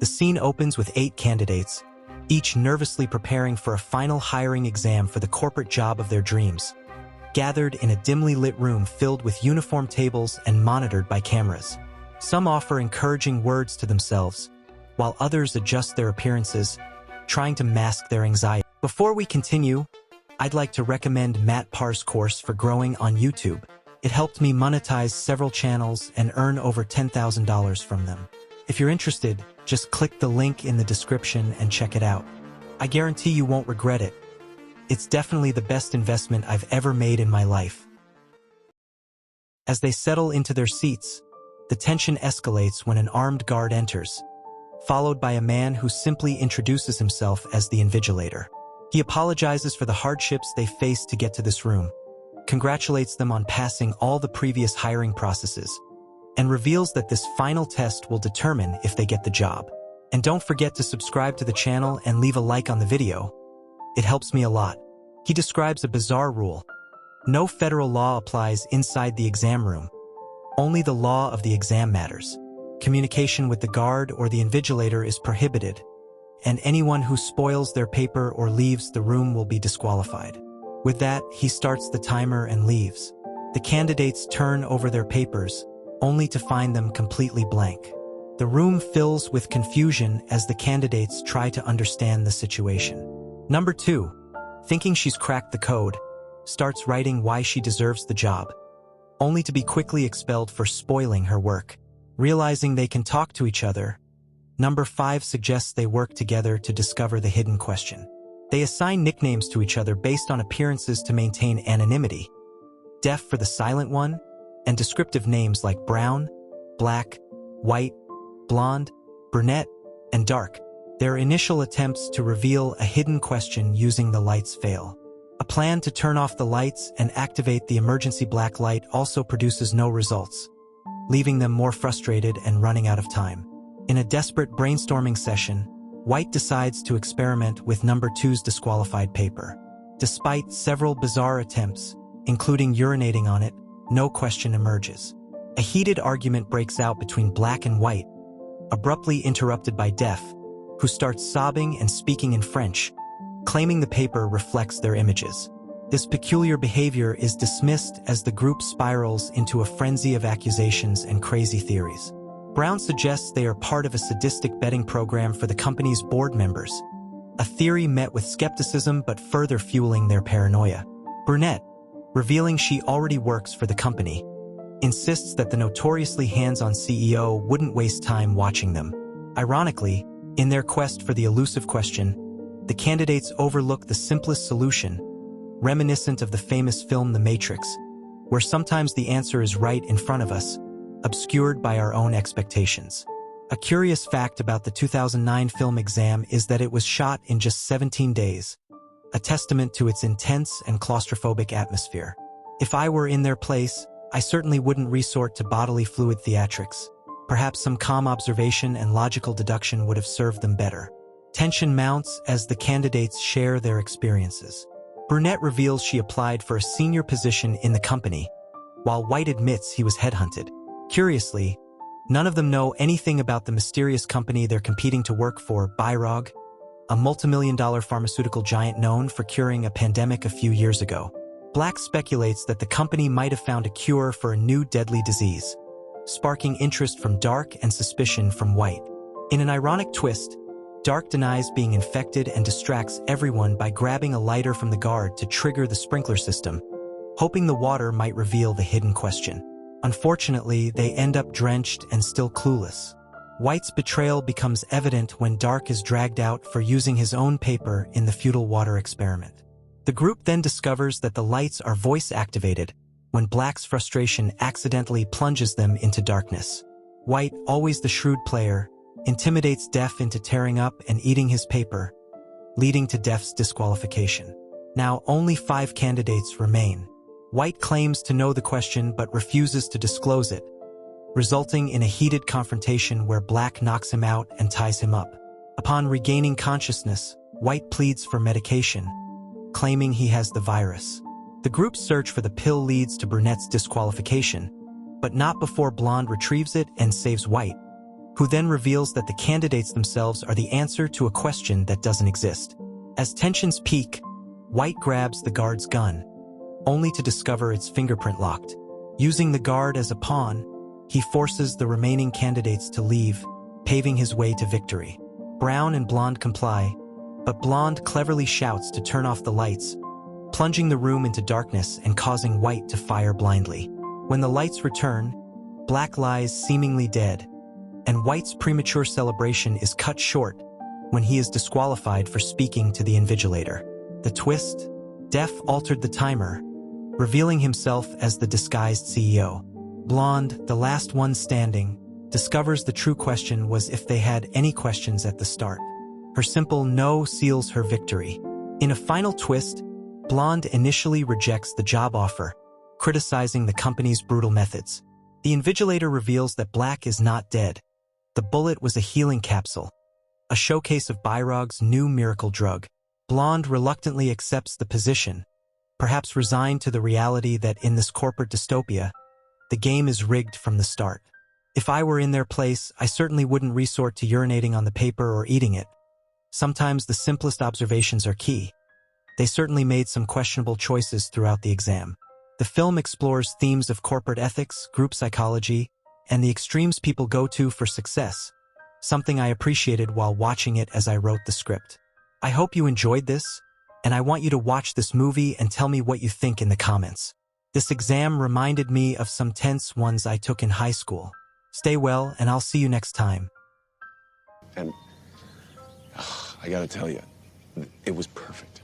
The scene opens with 8 candidates, each nervously preparing for a final hiring exam for the corporate job of their dreams, gathered in a dimly lit room filled with uniform tables and monitored by cameras. Some offer encouraging words to themselves, while others adjust their appearances, trying to mask their anxiety. Before we continue, I'd like to recommend Matt Parr's course for growing on YouTube. It helped me monetize several channels and earn over $10,000 from them. If you're interested, just click the link in the description and check it out. I guarantee you won't regret it. It's definitely the best investment I've ever made in my life. As they settle into their seats, the tension escalates when an armed guard enters, followed by a man who simply introduces himself as the Invigilator. He apologizes for the hardships they faced to get to this room, congratulates them on passing all the previous hiring processes, and reveals that this final test will determine if they get the job. And don't forget to subscribe to the channel and leave a like on the video. It helps me a lot. He describes a bizarre rule. No federal law applies inside the exam room. Only the law of the exam matters. Communication with the guard or the invigilator is prohibited, and anyone who spoils their paper or leaves the room will be disqualified. With that, he starts the timer and leaves. The candidates turn over their papers, only to find them completely blank. The room fills with confusion as the candidates try to understand the situation. Number 2, thinking she's cracked the code, starts writing why she deserves the job, only to be quickly expelled for spoiling her work. Realizing they can talk to each other, Number 5 suggests they work together to discover the hidden question. They assign nicknames to each other based on appearances to maintain anonymity. Deaf for the silent one, and descriptive names like brown, black, white, blonde, brunette, and dark. Their initial attempts to reveal a hidden question using the lights fail. A plan to turn off the lights and activate the emergency black light also produces no results, leaving them more frustrated and running out of time. In a desperate brainstorming session, White decides to experiment with number 2's disqualified paper. Despite several bizarre attempts, including urinating on it, no question emerges. A heated argument breaks out between Black and White, abruptly interrupted by Deaf, who starts sobbing and speaking in French, claiming the paper reflects their images. This peculiar behavior is dismissed as the group spirals into a frenzy of accusations and crazy theories. Brown suggests they are part of a sadistic betting program for the company's board members, a theory met with skepticism but further fueling their paranoia. Brunette, revealing she already works for the company, insists that the notoriously hands-on CEO wouldn't waste time watching them. Ironically, in their quest for the elusive question, the candidates overlook the simplest solution, reminiscent of the famous film The Matrix, where sometimes the answer is right in front of us, obscured by our own expectations. A curious fact about the 2009 film Exam is that it was shot in just 17 days, a testament to its intense and claustrophobic atmosphere. If I were in their place, I certainly wouldn't resort to bodily fluid theatrics. Perhaps some calm observation and logical deduction would have served them better. Tension mounts as the candidates share their experiences. Brunette reveals she applied for a senior position in the company, while White admits he was headhunted. Curiously, none of them know anything about the mysterious company they're competing to work for, BioRog, a multimillion-dollar pharmaceutical giant known for curing a pandemic a few years ago. Black speculates that the company might have found a cure for a new deadly disease, sparking interest from Dark and suspicion from White. In an ironic twist, Dark denies being infected and distracts everyone by grabbing a lighter from the guard to trigger the sprinkler system, hoping the water might reveal the hidden question. Unfortunately, they end up drenched and still clueless. White's betrayal becomes evident when Dark is dragged out for using his own paper in the futile water experiment. The group then discovers that the lights are voice-activated when Black's frustration accidentally plunges them into darkness. White, always the shrewd player, intimidates Deaf into tearing up and eating his paper, leading to Def's disqualification. Now only 5 candidates remain. White claims to know the question but refuses to disclose it, resulting in a heated confrontation where Black knocks him out and ties him up. Upon regaining consciousness, White pleads for medication, claiming he has the virus. The group's search for the pill leads to Brunette's disqualification, but not before Blonde retrieves it and saves White, who then reveals that the candidates themselves are the answer to a question that doesn't exist. As tensions peak, White grabs the guard's gun, only to discover its fingerprint locked. Using the guard as a pawn, he forces the remaining candidates to leave, paving his way to victory. Brown and Blonde comply, but Blonde cleverly shouts to turn off the lights, plunging the room into darkness and causing White to fire blindly. When the lights return, Black lies seemingly dead, and White's premature celebration is cut short when he is disqualified for speaking to the Invigilator. The twist? Def altered the timer, revealing himself as the disguised CEO. Blonde, the last one standing, discovers the true question was if they had any questions at the start. Her simple no seals her victory. In a final twist, Blonde initially rejects the job offer, criticizing the company's brutal methods. The Invigilator reveals that Black is not dead. The bullet was a healing capsule, a showcase of Byrog's new miracle drug. Blonde reluctantly accepts the position, perhaps resigned to the reality that in this corporate dystopia, the game is rigged from the start. If I were in their place, I certainly wouldn't resort to urinating on the paper or eating it. Sometimes the simplest observations are key. They certainly made some questionable choices throughout the exam. The film explores themes of corporate ethics, group psychology, and the extremes people go to for success, something I appreciated while watching it as I wrote the script. I hope you enjoyed this, and I want you to watch this movie and tell me what you think in the comments. This exam reminded me of some tense ones I took in high school. Stay well, and I'll see you next time. And I gotta tell you, it was perfect.